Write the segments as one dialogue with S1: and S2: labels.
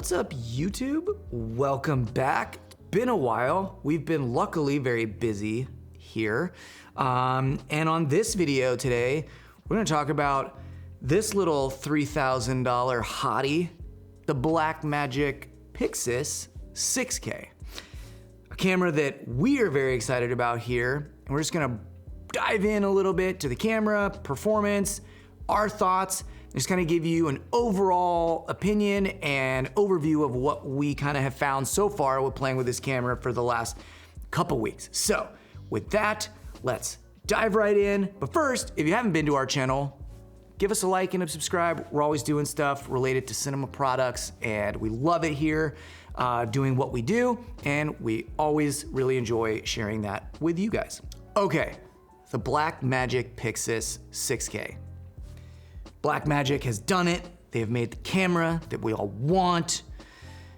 S1: What's up, YouTube? Welcome back. It's been a while. We've been luckily very busy here. And on this video today, we're gonna talk about this little $3,000 hottie, the Blackmagic Pyxis 6K. A camera that we are very excited about here. And we're just gonna dive in a little bit to the camera, performance, our thoughts, just kind of give you an overall opinion and overview of what we kind of have found so far with playing with this camera for the last couple weeks. So with that, let's dive right in. But first, if you haven't been to our channel, give us a like and a subscribe. We're always doing stuff related to cinema products and we love it here, doing what we do. And we always really enjoy sharing that with you guys. Okay, the Blackmagic Pyxis 6K. Blackmagic has done it. They have made the camera that we all want.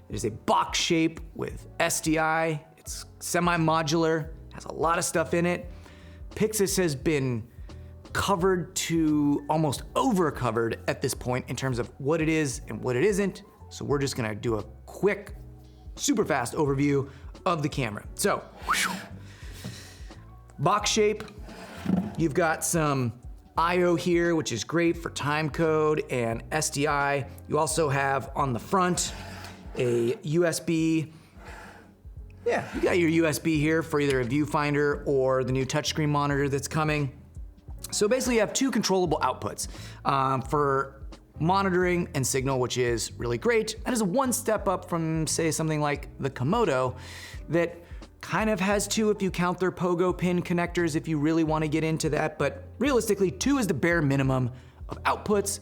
S1: It is a box shape with SDI. It's semi-modular, has a lot of stuff in it. Pyxis has been covered to almost over-covered at this point in terms of what it is and what it isn't. So we're just gonna do a quick, super fast overview of the camera. So, box shape, you've got some IO here, which is great for time code and SDI. You also have on the front a USB. Yeah, you got your USB here for either a viewfinder or the new touchscreen monitor that's coming. So basically you have two controllable outputs for monitoring and signal, which is really great. And is a one step up from, say, something like the Komodo that kind of has two if you count their pogo pin connectors if you really want to get into that, but realistically, two is the bare minimum of outputs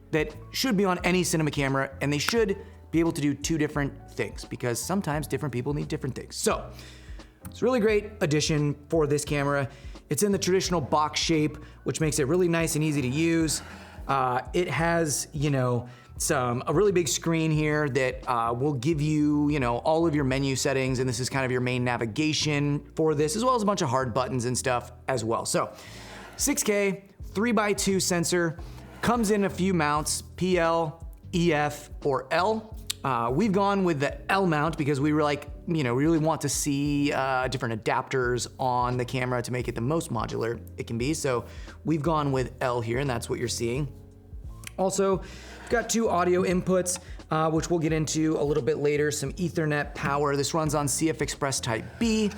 S1: that should be on any cinema camera, and they should be able to do two different things because sometimes different people need different things. So it's a really great addition for this camera. It's in the traditional box shape, which makes it really nice and easy to use. It has, a really big screen here that will give you, all of your menu settings, and this is kind of your main navigation for this, as well as a bunch of hard buttons and stuff as well. So 6K, 3x2 sensor, comes in a few mounts, PL, EF, or L. We've gone with the L mount because we were like, we really want to see different adapters on the camera to make it the most modular it can be. So we've gone with L here, and that's what you're seeing. Also, got two audio inputs, which we'll get into a little bit later, some Ethernet power. This runs on CF Express Type B.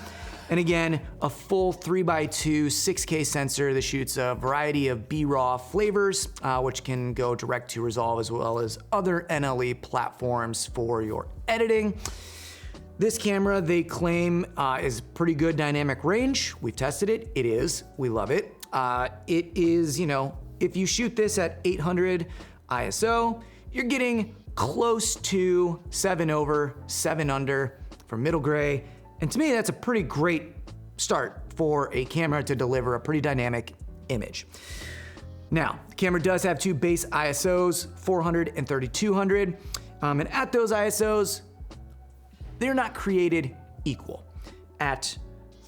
S1: And again, a full 3x2 6K sensor that shoots a variety of B-RAW flavors, which can go direct to Resolve as well as other NLE platforms for your editing. This camera, they claim, is pretty good dynamic range. We've tested it, it is, we love it. It is, if you shoot this at 800 ISO, you're getting close to 7 over, 7 under for middle gray. And to me, that's a pretty great start for a camera to deliver a pretty dynamic image. Now, the camera does have two base ISOs, 400 and 3200. And at those ISOs, they're not created equal. At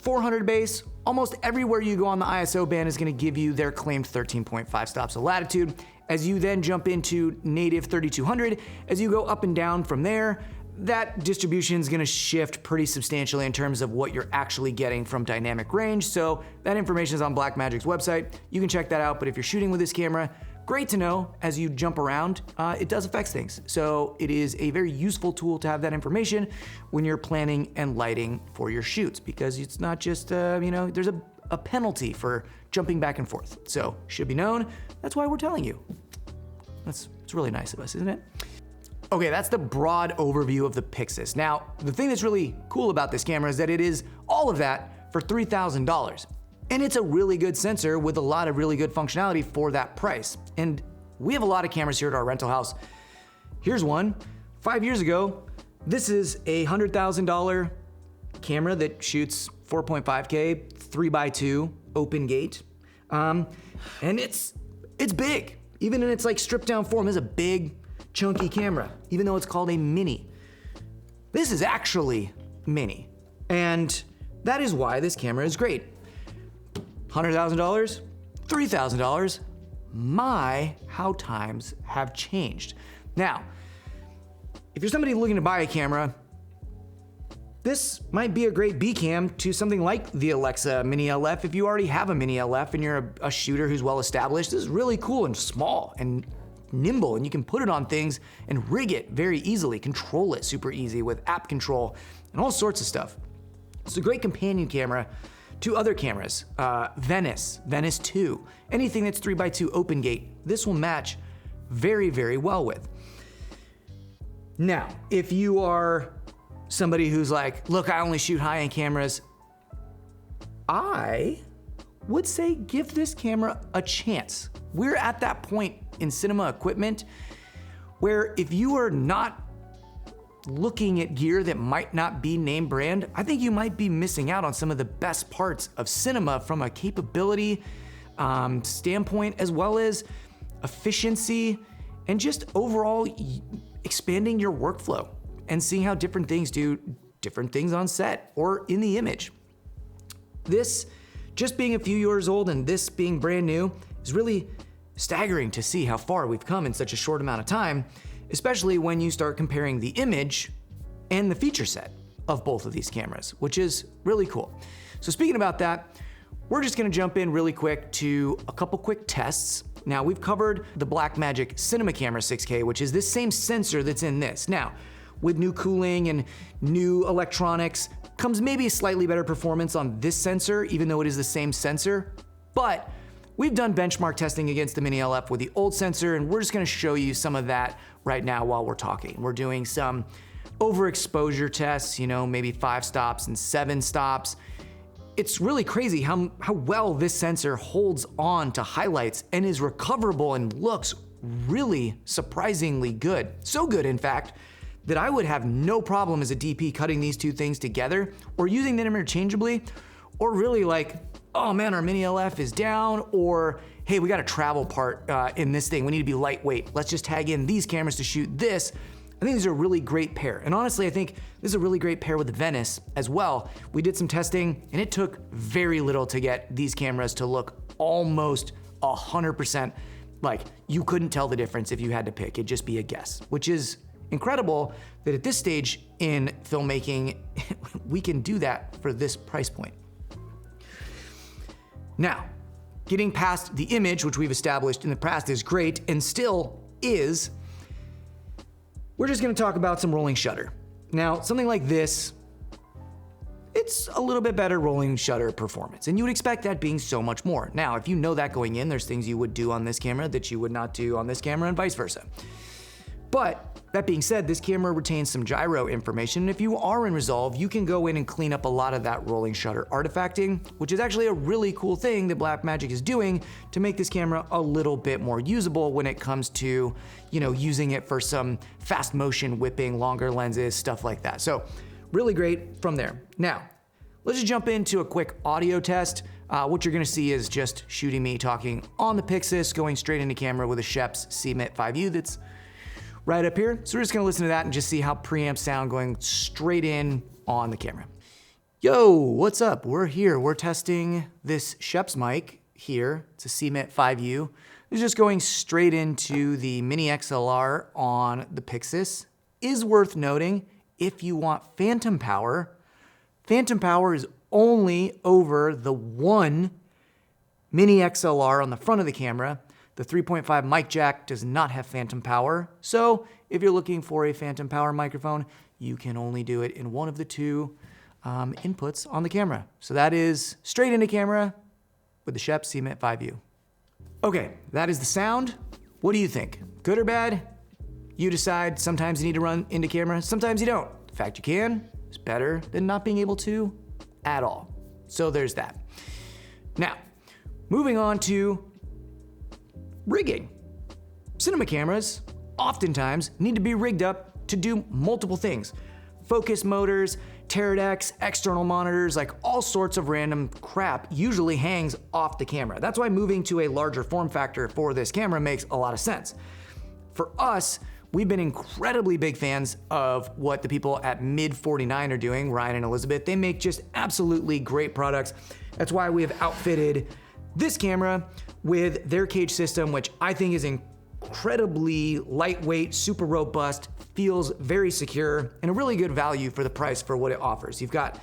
S1: 400 base, almost everywhere you go on the ISO band is gonna give you their claimed 13.5 stops of latitude. As you then jump into native 3200, as you go up and down from there, that distribution is gonna shift pretty substantially in terms of what you're actually getting from dynamic range. So that information is on Blackmagic's website. You can check that out, but if you're shooting with this camera, great to know as you jump around, it does affect things. So it is a very useful tool to have that information when you're planning and lighting for your shoots, because it's not just, there's a penalty for jumping back and forth. So should be known, that's why we're telling you. It's really nice of us, isn't it? Okay, that's the broad overview of the Pyxis. Now, the thing that's really cool about this camera is that it is all of that for $3,000. And it's a really good sensor with a lot of really good functionality for that price. And we have a lot of cameras here at our rental house. Here's one. 5 years ago, this is a $100,000 camera that shoots 4.5K, 3x2, open gate. And it's big. Even in its stripped down form, it's a big, chunky camera, even though it's called a mini. This is actually mini. And that is why this camera is great. $100,000, $3,000, my, how times have changed. Now, if you're somebody looking to buy a camera, this might be a great B cam to something like the Alexa Mini LF. If you already have a Mini LF and you're a shooter who's well established, this is really cool and small and nimble, and you can put it on things and rig it very easily, control it super easy with app control and all sorts of stuff. It's a great companion camera to other cameras, VENICE, VENICE 2, anything that's 3x2 open gate, this will match very, very well with. Now, if you are somebody who's like, look, I only shoot high-end cameras, I would say give this camera a chance. We're at that point in cinema equipment where if you are not looking at gear that might not be name brand, I think you might be missing out on some of the best parts of cinema from a capability standpoint, as well as efficiency and just overall expanding your workflow and seeing how different things do different things on set or in the image. This, just being a few years old and this being brand new, is really staggering to see how far we've come in such a short amount of time, especially when you start comparing the image and the feature set of both of these cameras, which is really cool. So speaking about that, we're just gonna jump in really quick to a couple quick tests. Now, we've covered the Blackmagic Cinema Camera 6K, which is this same sensor that's in this. Now, with new cooling and new electronics, comes maybe a slightly better performance on this sensor, even though it is the same sensor. But we've done benchmark testing against the Mini LF with the old sensor, and we're just gonna show you some of that right now while we're talking. We're doing some overexposure tests, maybe 5 stops and 7 stops. It's really crazy how well this sensor holds on to highlights and is recoverable and looks really surprisingly good. So good, in fact, that I would have no problem as a DP cutting these two things together or using them interchangeably, or really like, oh man, our Mini LF is down, or hey, we got a travel part in this thing, we need to be lightweight. Let's just tag in these cameras to shoot this. I think these are a really great pair. And honestly, I think this is a really great pair with the Venice as well. We did some testing and it took very little to get these cameras to look almost 100% like you couldn't tell the difference if you had to pick. It'd just be a guess, which is incredible that at this stage in filmmaking, we can do that for this price point. Now, getting past the image, which we've established in the past is great and still is, we're just gonna talk about some rolling shutter. Now, something like this, it's a little bit better rolling shutter performance, and you would expect that being so much more. Now, if you know that going in, there's things you would do on this camera that you would not do on this camera and vice versa. But that being said, this camera retains some gyro information, and if you are in Resolve, you can go in and clean up a lot of that rolling shutter artifacting, which is actually a really cool thing that Blackmagic is doing to make this camera a little bit more usable when it comes to, using it for some fast motion whipping, longer lenses, stuff like that. So really great from there. Now, let's just jump into a quick audio test. What you're gonna see is just shooting me talking on the Pyxis, going straight into camera with a Schoeps CMIT 5U that's right up here. So we're just gonna listen to that and just see how preamp sound going straight in on the camera. Yo, what's up? We're here, we're testing this Schoeps mic here. It's a CMIT 5U. It's just going straight into the Mini XLR on the Pyxis. Is worth noting, if you want phantom power is only over the one Mini XLR on the front of the camera. The 3.5 mic jack does not have phantom power, so if you're looking for a phantom power microphone, you can only do it in one of the two inputs on the camera. So that is straight into camera with the Schoeps CMIT 5U. Okay, that is the sound. What do you think? Good or bad? You decide. Sometimes you need to run into camera, sometimes you don't. The fact you can is better than not being able to at all. So there's that. Now, moving on to rigging. Cinema cameras oftentimes need to be rigged up to do multiple things. Focus motors, Teradeks, external monitors, like all sorts of random crap usually hangs off the camera. That's why moving to a larger form factor for this camera makes a lot of sense. For us, we've been incredibly big fans of what the people at Mid 49 are doing, Ryan and Elizabeth. They make just absolutely great products. That's why we have outfitted this camera with their cage system, which I think is incredibly lightweight, super robust, feels very secure, and a really good value for the price for what it offers. You've got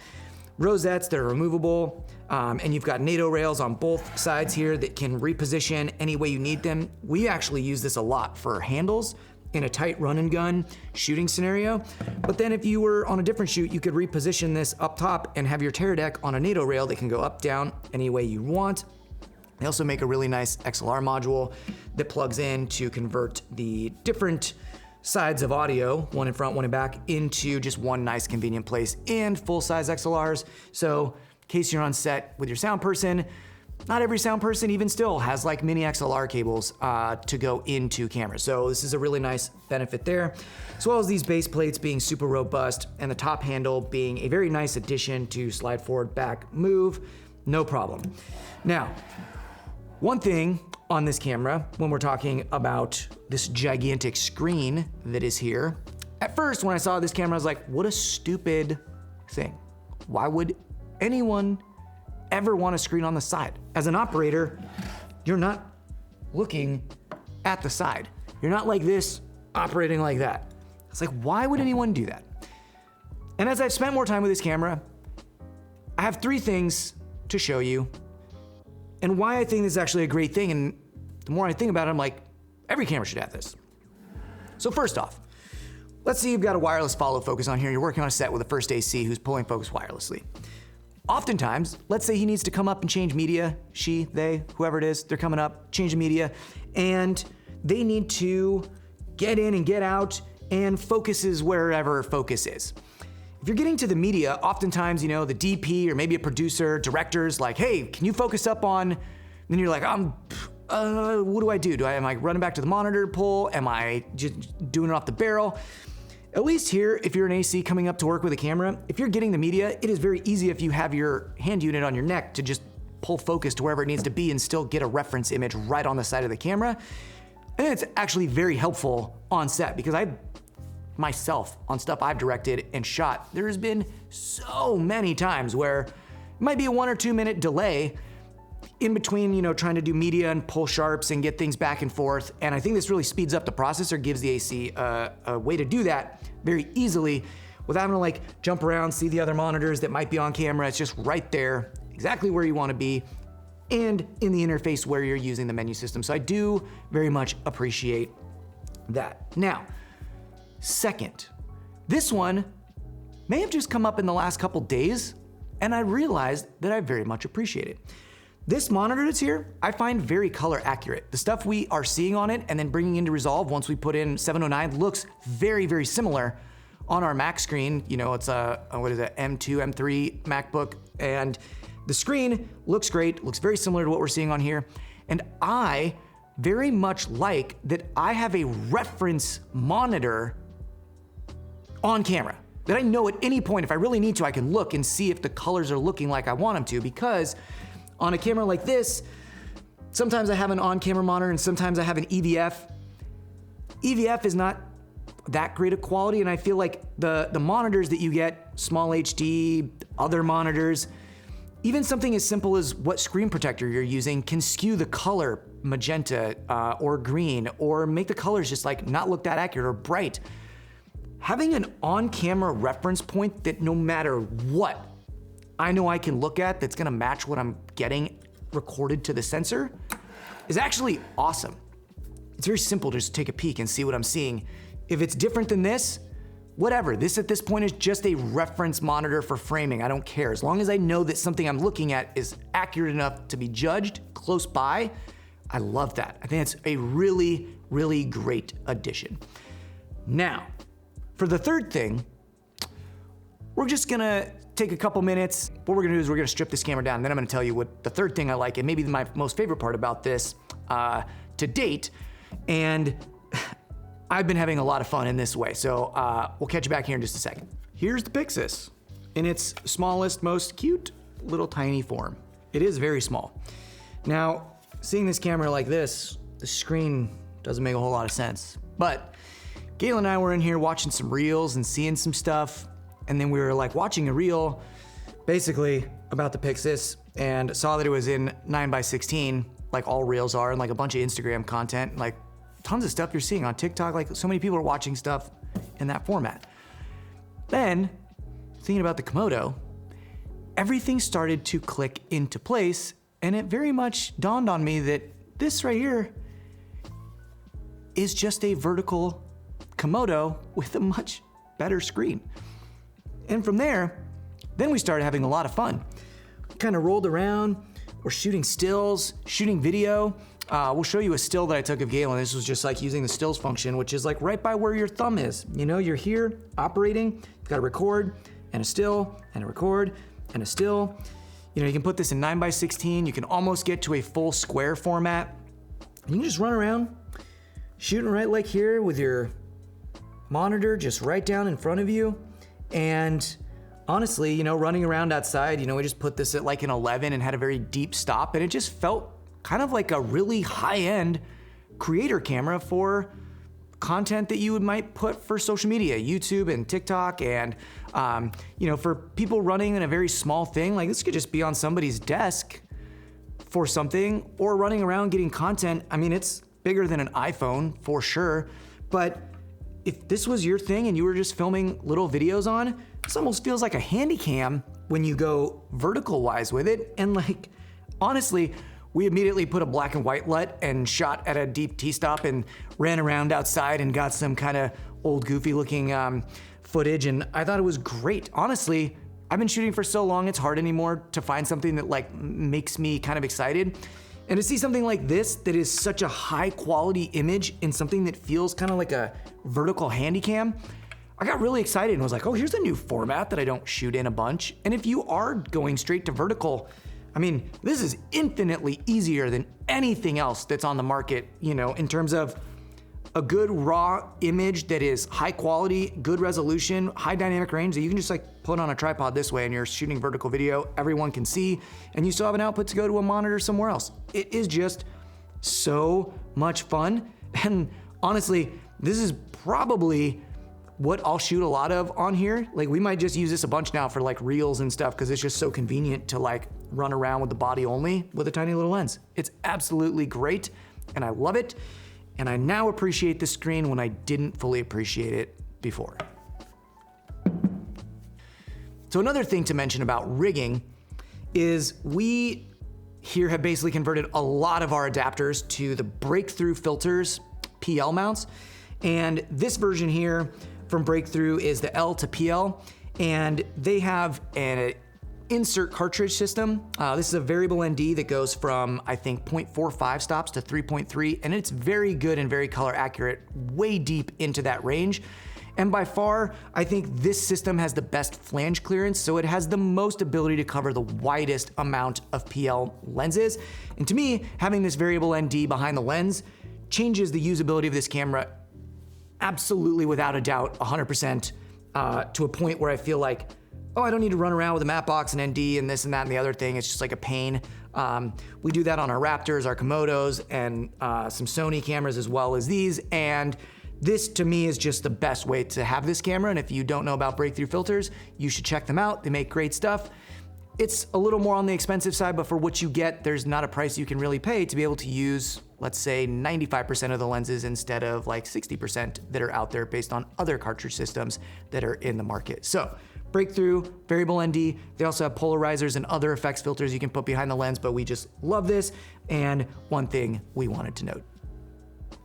S1: rosettes that are removable, and you've got NATO rails on both sides here that can reposition any way you need them. We actually use this a lot for handles in a tight run and gun shooting scenario. But then if you were on a different shoot, you could reposition this up top and have your tear deck on a NATO rail that can go up, down, any way you want. They also make a really nice XLR module that plugs in to convert the different sides of audio, one in front, one in back, into just one nice convenient place, and full-size XLRs. So in case you're on set with your sound person, not every sound person even still has like mini XLR cables to go into cameras. So this is a really nice benefit there, as well as these base plates being super robust and the top handle being a very nice addition to slide forward, back, move, no problem. Now, one thing on this camera, when we're talking about this gigantic screen that is here, at first when I saw this camera, I was like, what a stupid thing. Why would anyone ever want a screen on the side? As an operator, you're not looking at the side. You're not like this, operating like that. It's like, why would anyone do that? And as I've spent more time with this camera, I have 3 things to show you and why I think this is actually a great thing. And the more I think about it, I'm like, every camera should have this. So first off, let's say you've got a wireless follow focus on here. You're working on a set with a first AC who's pulling focus wirelessly. Oftentimes, let's say he needs to come up and change media, she, they, whoever it is, they're coming up, change the media, and they need to get in and get out, and focus is wherever focus is. If you're getting to the media, oftentimes, you know, the DP or maybe a producer, director's like, hey, can you focus up on, and then you're like, what do? Am I running back to the monitor to pull? Am I just doing it off the barrel? At least here, if you're an AC coming up to work with a camera, if you're getting the media, it is very easy if you have your hand unit on your neck to just pull focus to wherever it needs to be and still get a reference image right on the side of the camera. And it's actually very helpful on set because myself, on stuff I've directed and shot, there has been so many times where it might be a 1 or 2 minute delay in between, you know, trying to do media and pull sharps and get things back and forth. And I think this really speeds up the process or gives the AC a way to do that very easily without having to like jump around, see the other monitors that might be on camera. It's just right there, exactly where you want to be, and in the interface where you're using the menu system. So I do very much appreciate that. Now, second, this one may have just come up in the last couple days, and I realized that I very much appreciate it. This monitor that's here, I find very color accurate. The stuff we are seeing on it and then bringing into Resolve once we put in 709 looks very, very similar on our Mac screen. You know, it's a, what is it, M2, M3 MacBook, and the screen looks great, looks very similar to what we're seeing on here. And I very much like that I have a reference monitor on camera that I know at any point, if I really need to, I can look and see if the colors are looking like I want them to, because on a camera like this, sometimes I have an on-camera monitor and sometimes I have an EVF. EVF is not that great of quality, and I feel like the monitors that you get, small HD, other monitors, even something as simple as what screen protector you're using can skew the color magenta or green, or make the colors just like not look that accurate or bright. Having an on-camera reference point that no matter what, I know I can look at that's gonna match what I'm getting recorded to the sensor is actually awesome. It's very simple to just take a peek and see what I'm seeing. If it's different than this, whatever. This at this point is just a reference monitor for framing. I don't care. As long as I know that something I'm looking at is accurate enough to be judged close by, I love that. I think it's a really, really great addition. Now, for the third thing, we're just gonna take a couple minutes. What we're gonna do is we're gonna strip this camera down, and then I'm gonna tell you what the third thing I like, and maybe my most favorite part about this to date. And I've been having a lot of fun in this way. So we'll catch you back here in just a second. Here's the Pyxis in its smallest, most cute little tiny form. It is very small. Now, seeing this camera like this, the screen doesn't make a whole lot of sense. But Gayla and I were in here watching some reels and seeing some stuff. And then we were like watching a reel basically about the Pyxis and saw that it was in 9:16, like all reels are, and like a bunch of Instagram content. Like, tons of stuff you're seeing on TikTok. Like so many people are watching stuff in that format. Then, thinking about the Komodo, everything started to click into place, and it very much dawned on me that this right here is just a vertical Komodo with a much better screen. And from there, then we started having a lot of fun. Kind of rolled around, we're shooting stills, shooting video. We'll show you a still that I took of Galen. This was just like using the stills function, which is like right by where your thumb is. You know, you're here operating, you've got a record and a still and a record and a still. You know, you can put this in 9:16. You can almost get to a full square format. You can just run around, shooting right like here with your monitor just right down in front of you. And honestly, you know, running around outside, you know, we just put this at like an 11 and had a very deep stop, and it just felt kind of like a really high-end creator camera for content that you might put for social media, YouTube and TikTok, and you know, for people running in a very small thing, like this could just be on somebody's desk for something, or running around getting content. I mean, it's bigger than an iPhone for sure, but if this was your thing and you were just filming little videos on, this almost feels like a handy cam when you go vertical wise with it. And like, honestly, we immediately put a black and white LUT and shot at a deep T-stop and ran around outside and got some kind of old goofy looking footage. And I thought it was great. Honestly, I've been shooting for so long, it's hard anymore to find something that like makes me kind of excited. And to see something like this that is such a high quality image in something that feels kind of like a vertical handy cam, I got really excited and was like, oh, here's a new format that I don't shoot in a bunch. And if you are going straight to vertical, I mean, this is infinitely easier than anything else that's on the market, you know, in terms of a good raw image that is high quality, good resolution, high dynamic range that you can just like put on a tripod this way and you're shooting vertical video, everyone can see, and you still have an output to go to a monitor somewhere else. It is just so much fun. And honestly, this is probably what I'll shoot a lot of on here. Like we might just use this a bunch now for like reels and stuff because it's just so convenient to like run around with the body only with a tiny little lens. It's absolutely great and I love it. And I now appreciate the screen when I didn't fully appreciate it before. So another thing to mention about rigging is we here have basically converted a lot of our adapters to the Breakthrough Filters PL mounts. And this version here from Breakthrough is the L to PL, and they have an insert cartridge system. This is a variable ND that goes from, I think, 0.45 stops to 3.3, and it's very good and very color accurate, way deep into that range. And by far, I think this system has the best flange clearance, so it has the most ability to cover the widest amount of PL lenses. And to me, having this variable ND behind the lens changes the usability of this camera absolutely without a doubt, 100%, to a point where I feel like, oh, I don't need to run around with a matte box and ND and this and that and the other thing. It's just like a pain. We do that on our Raptors, our Komodos, and some Sony cameras as well as these. And this to me is just the best way to have this camera. And if you don't know about Breakthrough Filters, you should check them out. They make great stuff. It's a little more on the expensive side, but for what you get, there's not a price you can really pay to be able to use, let's say, 95% of the lenses instead of like 60% that are out there based on other cartridge systems that are in the market. So Breakthrough, variable ND, they also have polarizers and other effects filters you can put behind the lens, but we just love this. And one thing we wanted to note.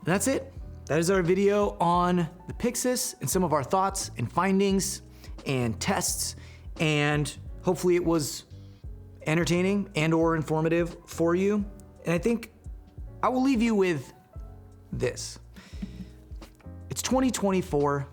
S1: That's it. That is our video on the Pyxis and some of our thoughts and findings and tests, and hopefully it was entertaining and or informative for you. And I think I will leave you with this. It's 2024.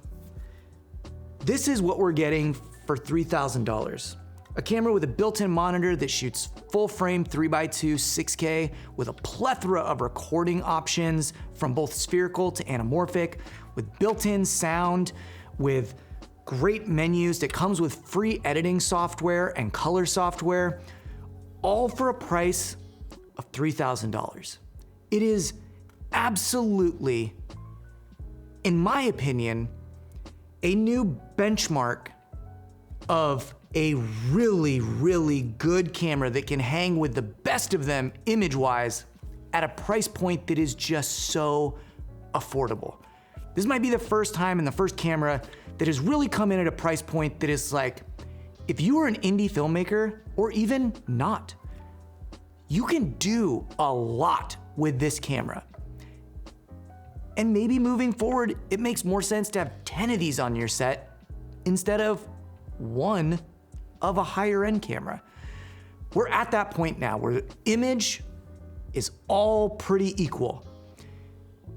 S1: This is what we're getting for $3,000. A camera with a built-in monitor that shoots full frame 3x2 6K with a plethora of recording options from both spherical to anamorphic, with built-in sound, with great menus that comes with free editing software and color software, all for a price of $3,000. It is absolutely, in my opinion, a new benchmark of a really, really good camera that can hang with the best of them image-wise at a price point that is just so affordable. This might be the first time and the first camera that has really come in at a price point that is like, if you are an indie filmmaker, or even not, you can do a lot with this camera. And maybe moving forward, it makes more sense to have 10 of these on your set instead of one of a higher end camera. We're at that point now where the image is all pretty equal.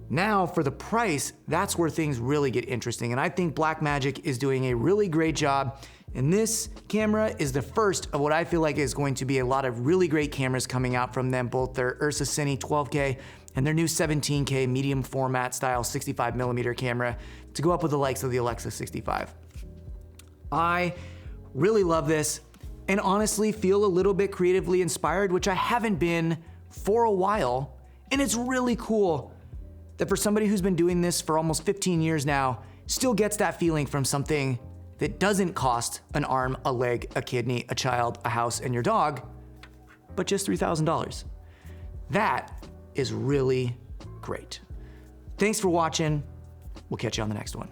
S1: Now for the price, that's where things really get interesting. And I think Blackmagic is doing a really great job. And this camera is the first of what I feel like is going to be a lot of really great cameras coming out from them, both their Ursa Cine 12K and their new 17K medium format style 65mm camera to go up with the likes of the Alexa 65. I really love this and honestly feel a little bit creatively inspired, which I haven't been for a while. And it's really cool that for somebody who's been doing this for almost 15 years now, still gets that feeling from something that doesn't cost an arm, a leg, a kidney, a child, a house, and your dog, but just $3,000. That is really great. Thanks for watching. We'll catch you on the next one.